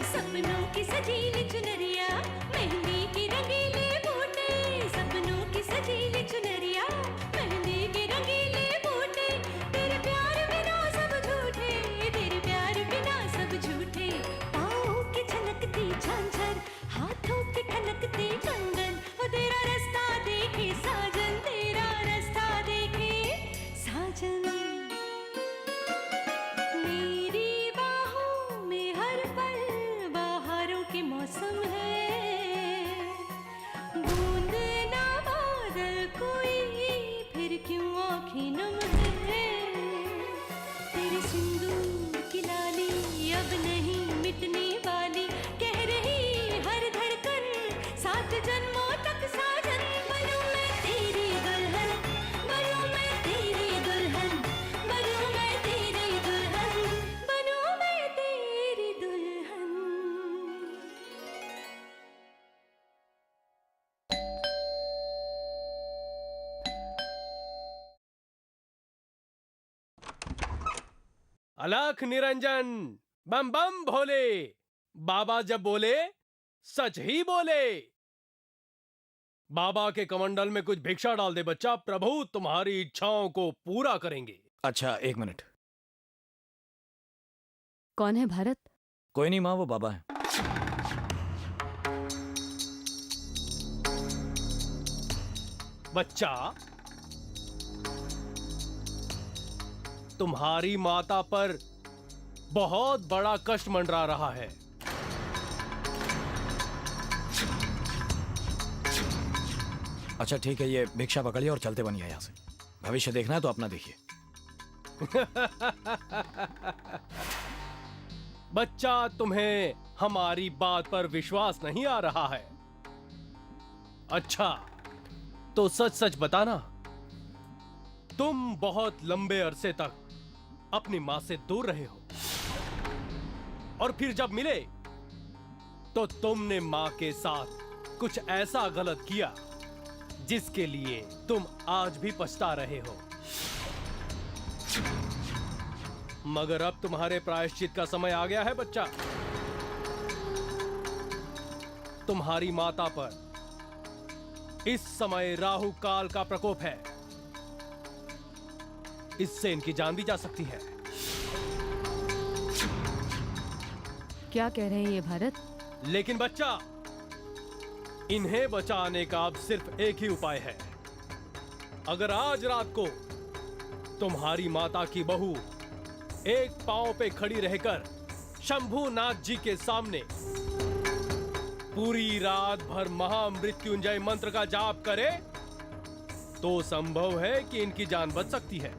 सपनों की सजीली चुनरिया, मेहंदी की रंगीले बूटे, सपनों की सजीली चुनरिया, मेहंदी की रंगीले बूटे, तेरे प्यार बिना सब झूठे, तेरे प्यार बिना सब झूठे, पाँव की छलकती झांझर, हाथों की ठनकती कंगन, ओ तेरा रास्ता देखे साजन, तेरा रास्ता देखे साजन। मेरी बाहों में हर पल बहारों के मौसम है, बूंद ना बादल कोई फिर क्यों आँखें नम है, तेरे सिंदूर की लाली अब नहीं मिटने वाली, कह रही हर धड़कन सात जन्मों तक साजन। बनूं मैं तेरी दुल्हन, बनूं मैं तेरी दुल्हन, बनूं मैं तेरी दुल्हन, बनूं मैं तेरी दुल्हन। अलख निरंजन, बम बम भोले। बाबा जब बोले सच ही बोले। बाबा के कमंडल में कुछ भिक्षा डाल दे बच्चा, प्रभु तुम्हारी इच्छाओं को पूरा करेंगे। अच्छा, 1 मिनट। कौन है भारत? कोई नहीं माँ, वो बाबा है। बच्चा, तुम्हारी माता पर बहुत बड़ा कष्ट मंडरा रहा है। अच्छा ठीक है, ये भिक्षा पकड़िए और चलते बनिए यहाँ से। भविष्य देखना है तो अपना देखिए। बच्चा, तुम्हें हमारी बात पर विश्वास नहीं आ रहा है। अच्छा, तो सच सच बताना, तुम बहुत लंबे अरसे तक अपनी मां से दूर रहे हो, और फिर जब मिले तो तुमने मां के साथ कुछ ऐसा गलत किया जिसके लिए तुम आज भी पछता रहे हो। मगर अब तुम्हारे प्रायश्चित का समय आ गया है बच्चा। तुम्हारी माता पर इस समय राहु काल का प्रकोप है, इससे इनकी जान भी जा सकती है। क्या कह रहे हैं ये भारत? लेकिन बच्चा, इन्हें बचाने का अब सिर्फ एक ही उपाय है। अगर आज रात को तुम्हारी माता की बहू एक पांव पे खड़ी रहकर शंभुनाथ जी के सामने पूरी रात भर महामृत्युंजय मंत्र का जाप करे, तो संभव है कि इनकी जान बच सकती है।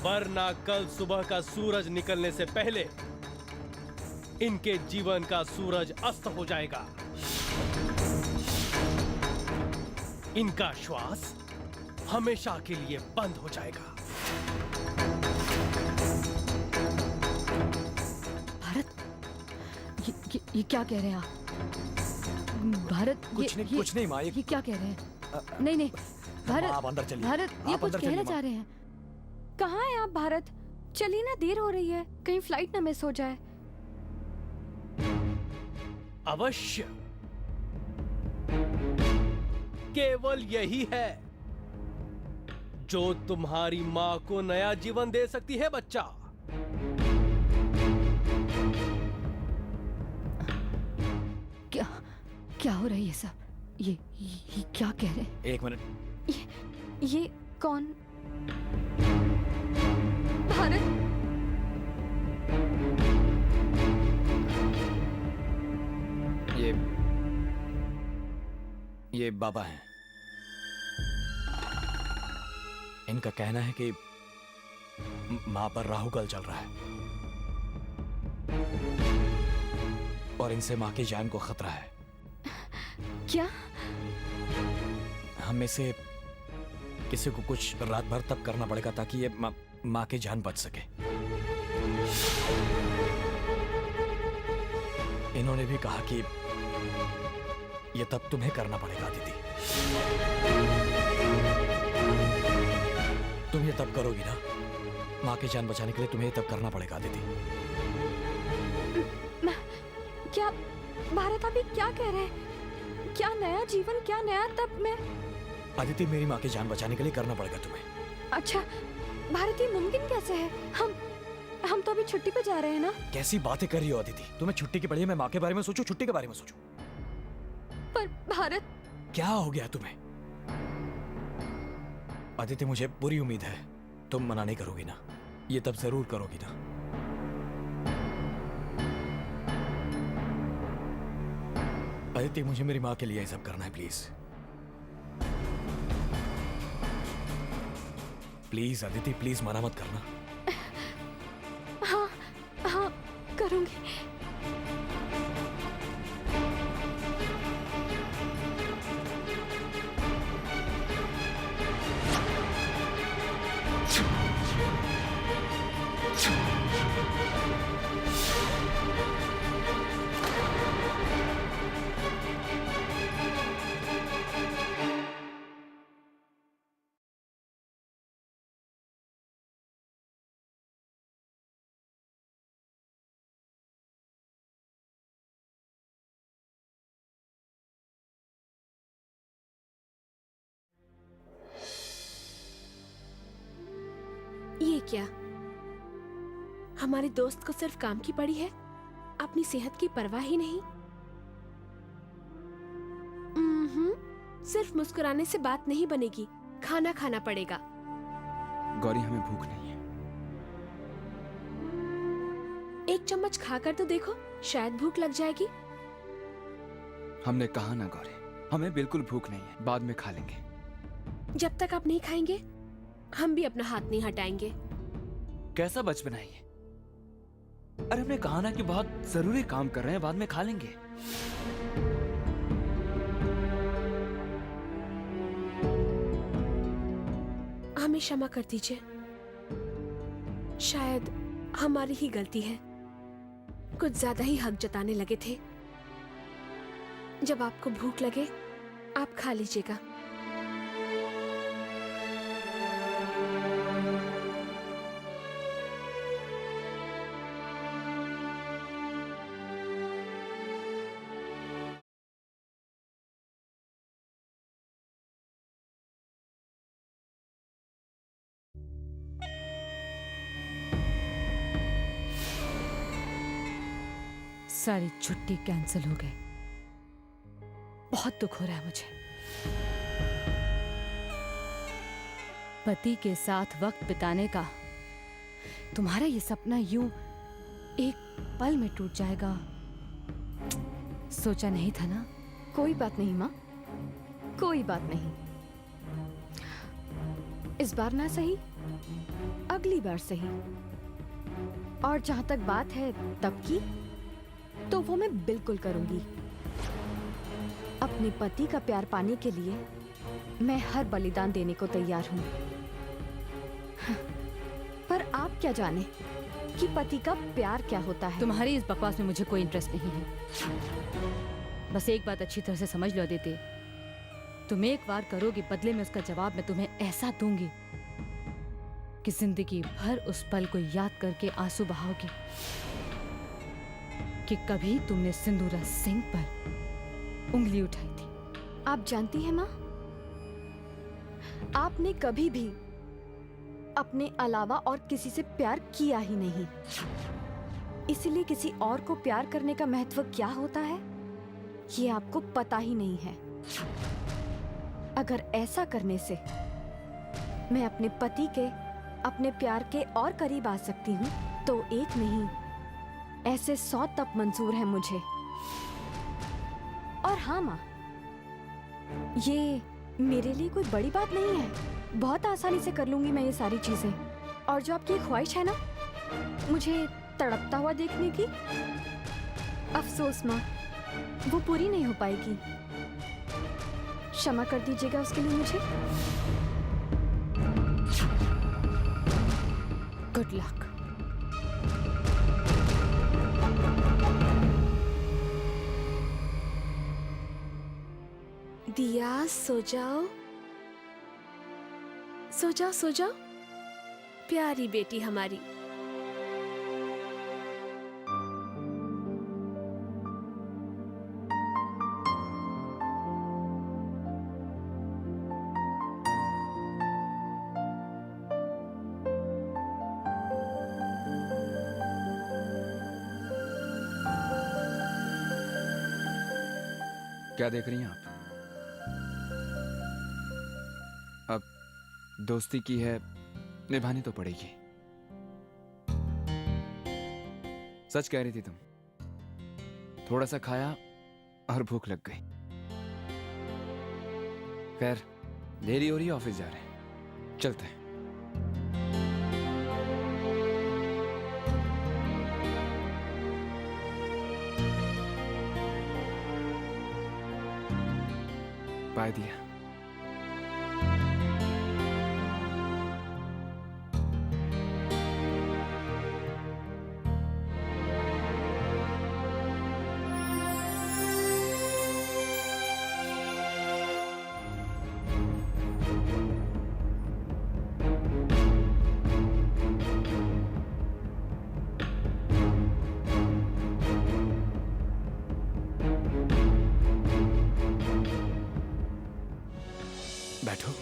वरना कल सुबह का सूरज निकलने से पहले इनके जीवन का सूरज अस्त हो जाएगा। इनका श्वास हमेशा के लिए बंद हो जाएगा। भारत, ये क्या कह रहे हैं आप? भारत, कुछ नहीं माँ, ये क्या कह रहे हैं? नहीं नहीं भारत, आप अंदर चलिए। भारत, ये आप कुछ अंदर कहना चलिए, चाह रहे हैं। कहाँ है आप भारत? चलिए ना, देर हो रही है, कहीं फ्लाइट ना मिस हो जाए। अवश्य, केवल यही है जो तुम्हारी मां को नया जीवन दे सकती है बच्चा। क्या क्या हो रहा है ये सब? ये क्या कह रहे हैं? 1 मिनट। ये कौन? भारत, ये बाबा हैं। इनका कहना है कि मां पर राहु काल चल रहा है और इनसे मां की जान को खतरा है। क्या? हम में से किसी को कुछ रात भर तब करना पड़ेगा ताकि ये मां की जान बच सके। इन्होंने भी कहा कि ये तब तुम्हें करना पड़ेगा दीदी। तुम ये तब करोगी ना? मां की जान बचाने के लिए तुम्हें ये तब करना पड़ेगा दीदी। भारत आप ये क्या कह रहे हैं? क्या नया जीवन, क्या नया तब मैं। अदिति, मेरी माँ की जान बचाने के लिए करना पड़ेगा तुम्हें। अच्छा भारत, ये मुमकिन कैसे है? हम तो अभी छुट्टी पे जा रहे हैं ना। कैसी बातें कर रही हो अदिति? तुम्हें छुट्टी की पड़ी है, मैं माँ के बारे में सोचूं, छुट्टी के बारे में सोचूं? पर भारत, क्या हो गया तुम्हें? अदिति, मुझे पूरी उम्मीद है तुम मना नहीं करोगी ना, ये तब जरूर करोगी ना। अदिति, मुझे मेरी माँ के लिए ये सब करना है, प्लीज प्लीज अदिति, प्लीज मना मत करना। हाँ हाँ करूंगी। ये क्या, हमारे दोस्त को सिर्फ काम की पड़ी है, अपनी सेहत की परवाह ही नहीं। सिर्फ मुस्कुराने से बात नहीं बनेगी, खाना खाना पड़ेगा। गौरी, हमें भूख नहीं है। एक चम्मच खाकर तो देखो, शायद भूख लग जाएगी। हमने कहा ना गौरी, हमें बिल्कुल भूख नहीं है, बाद में खा लेंगे। जब तक आप नहीं खाएंगे हम भी अपना हाथ नहीं हटाएंगे। कैसा बचपन है ये? अरे हमने कहा ना कि बहुत जरूरी काम कर रहे हैं, बाद में खा लेंगे। हमें क्षमा कर दीजिए, शायद हमारी ही गलती है, कुछ ज्यादा ही हक जताने लगे थे। जब आपको भूख लगे आप खा लीजिएगा। सारी छुट्टी कैंसिल हो गई। बहुत दुख हो रहा है मुझे। पति के साथ वक्त बिताने का तुम्हारा ये सपना यूं एक पल में टूट जाएगा, सोचा नहीं था ना। कोई बात नहीं माँ, कोई बात नहीं। इस बार ना सही, अगली बार सही। और जहां तक बात है तब की, तो वो मैं बिल्कुल करूंगी। अपने पति का प्यार पाने के लिए मैं हर बलिदान देने को तैयार हूं। पर आप क्या जाने कि पति का प्यार क्या होता है। तुम्हारी इस बकवास में मुझे कोई इंटरेस्ट नहीं है। बस एक बात अच्छी तरह से समझ लो अदिति, तुम एक बार करोगे, बदले में उसका जवाब मैं तुम्हें ऐसा दूंगी कि जिंदगी भर उस पल को याद करके आंसू बहाओगी कि कभी तुमने सिंदूरा सिंह पर उंगली उठाई थी। आप जानती हैं माँ, आपने कभी भी अपने अलावा और किसी से प्यार किया ही नहीं। इसीलिए किसी और को प्यार करने का महत्व क्या होता है ये आपको पता ही नहीं है। अगर ऐसा करने से मैं अपने पति के, अपने प्यार के और करीब आ सकती हूँ, तो एक नहीं, ऐसे 100 तप मंजूर है मुझे। और हाँ माँ, ये मेरे लिए कोई बड़ी बात नहीं है। बहुत आसानी से कर लूंगी मैं ये सारी चीजें। और जो आपकी ख्वाहिश है ना मुझे तड़पता हुआ देखने की, अफसोस माँ, वो पूरी नहीं हो पाएगी। क्षमा कर दीजिएगा उसके लिए मुझे। Good luck. दिया, सो जाओ, सो जाओ, सो जाओ, प्यारी बेटी हमारी। क्या देख रही हैं आप? अब दोस्ती की है, निभानी तो पड़ेगी। सच कह रही थी तुम। थोड़ा सा खाया और भूख लग गई। खैर, देरी हो रही है, ऑफिस जा रहे हैं, चलते हैं। बाय दिया। बैठो।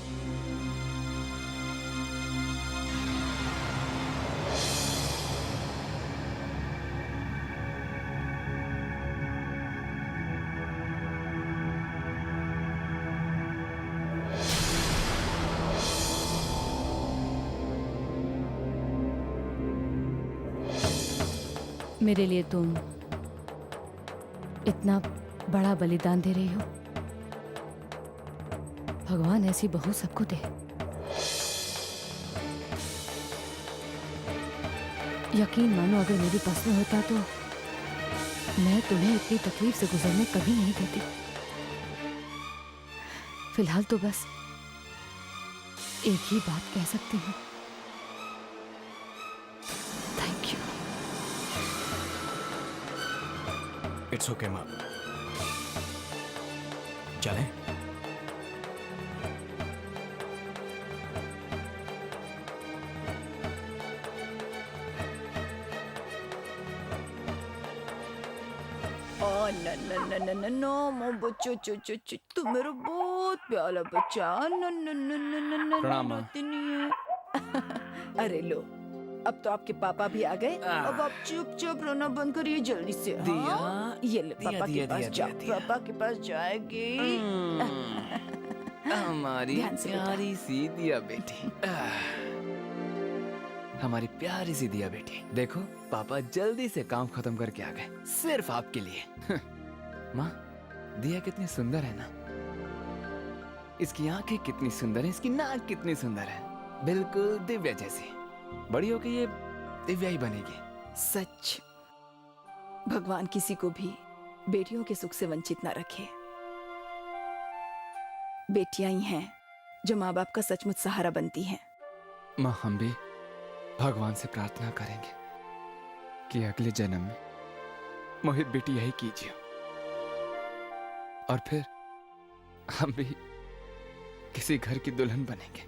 मेरे लिए तुम इतना बड़ा बलिदान दे रही हो। भगवान ऐसी बहू सबको दे। यकीन मानो, अगर मेरी बस में होता तो मैं तुम्हें इतनी तकलीफ से गुजरने कभी नहीं देती। फिलहाल तो बस एक ही बात कह सकती हूँ, थैंक यू। इट्स ओके माँ, चलें? नो मो बच्चो चो चो चो, तू मेरा बहुत प्यारा बच्चा। न प्रणाम माँ। रोती नहीं है। अरे लो, अब तो आपके पापा भी आ गए। अब आप चुपचाप रोना बंद करिए जल्दी से। दिया, हाँ? ये ले, दिया, पापा दिया, के पास दिया, जाओ। दिया। पापा के पास जाएगी। हमारी ध्यान से बेटा। प्यारी सी दिया बेटी। हमारी प्यारी सी दिया बेटी। देखो, पापा जल्दी से काम खत्म करके आ गए, सिर्फ आपके लिए। माँ, दिया कितनी सुंदर है ना। इसकी आंखें कितनी सुंदर है, इसकी नाक कितनी सुंदर है, बिल्कुल दिव्या जैसी। बड़ी होकर ये दिव्या ही बनेगी। सच, भगवान किसी को भी बेटियों के सुख से वंचित ना रखे। बेटियां ही हैं जो माँ बाप का सचमुच सहारा बनती हैं। माँ, हम भी भगवान से प्रार्थना करेंगे कि अगले जन्म में मोहित बेटी यही कीजिए, और फिर हम भी किसी घर की दुल्हन बनेंगे,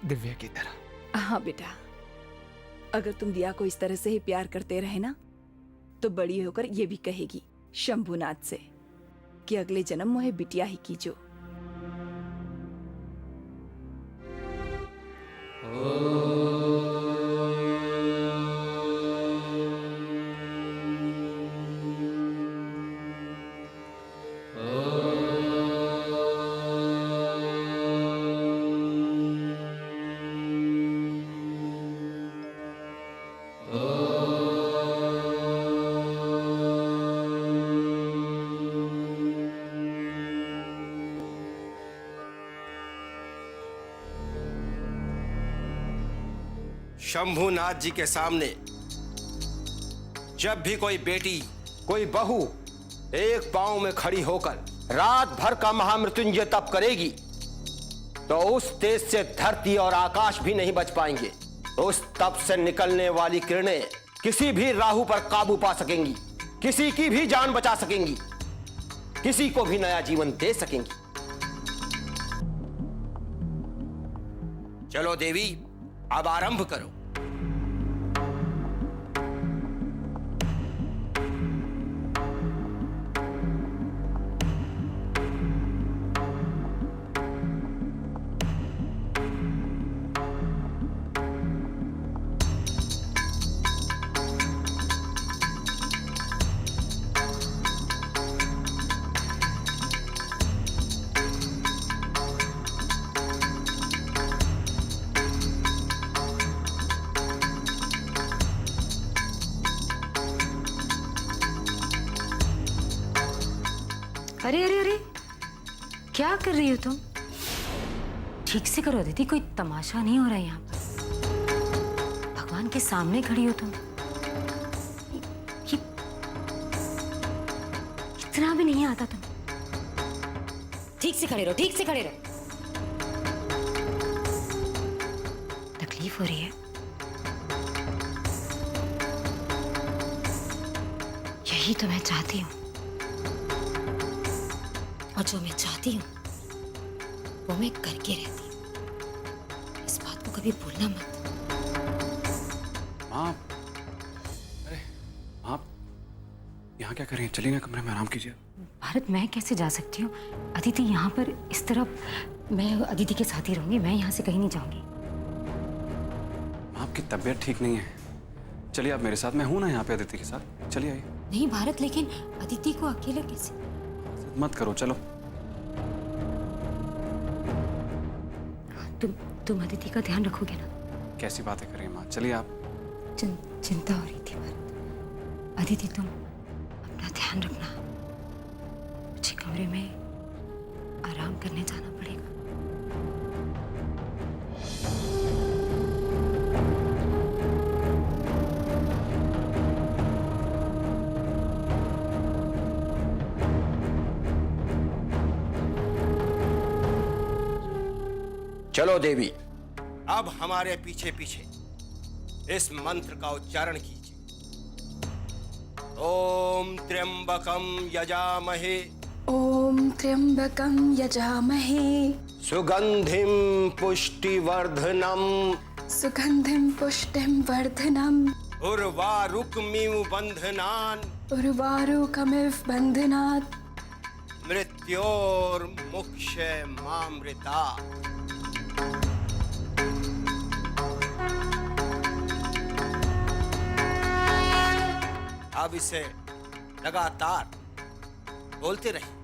दिव्या की तरह। हाँ बेटा, अगर तुम दिया को इस तरह से ही प्यार करते रहे ना, तो बड़ी होकर ये भी कहेगी शंभुनाथ से कि अगले जन्म मोहे बिटिया ही कीजो। शंभुनाथ जी के सामने जब भी कोई बेटी, कोई बहू एक पांव में खड़ी होकर रात भर का महामृत्युंजय तप करेगी, तो उस तेज से धरती और आकाश भी नहीं बच पाएंगे। उस तप से निकलने वाली किरणें किसी भी राहु पर काबू पा सकेंगी, किसी की भी जान बचा सकेंगी, किसी को भी नया जीवन दे सकेंगी। चलो देवी, अब आरंभ करो। अरे अरे अरे, क्या कर रही हो तुम? ठीक से करो अदिति, कोई तमाशा नहीं हो रहा है यहाँ पर। भगवान के सामने खड़ी हो तुम। ये इतना भी नहीं आता तुम। ठीक से खड़े रहो, ठीक से खड़े रहो। तकलीफ हो रही है? यही तो मैं चाहती हूँ, और जो मैं चाहती हूँ वो मैं करके रहती हूँ। इस बात को कभी भूलना मत। माँ, अरे आप यहाँ क्या कर रही हैं? चलिए ना कमरे में आराम कीजिए। भारत, मैं कैसे जा सकती हूँ? अदिति यहाँ पर इस तरफ, मैं अदिति के साथ ही रहूंगी, मैं यहाँ से कहीं नहीं जाऊंगी। आपकी तबीयत ठीक नहीं है, चलिए आप मेरे साथ। मैं हूं ना यहाँ पे अदिति के साथ, चलिए आइए। नहीं भारत, लेकिन अदिति को अकेले कैसे? मत करो, चलो। तुम अदिति का ध्यान रखोगे ना? कैसी बातें कर रही हैं माँ, चलिए आप। चिंता हो रही थी भारत। अदिति, तुम अपना ध्यान रखना। मुझे कमरे में आराम करने जाना पड़ेगा। चलो देवी, अब हमारे पीछे पीछे इस मंत्र का उच्चारण कीजिए। ओम त्र्यंबकम यजामहे, ओम त्र्यंबकम यजामहे, सुगंधिम पुष्टिवर्धनम, सुगंधिम पुष्टिम वर्धनम, उर्वारुकमिव बंधनान, उर्वारुकमिव बंधनात्, मृत्योर्मुक्षयमामृता। अब इसे लगातार बोलते रहिए।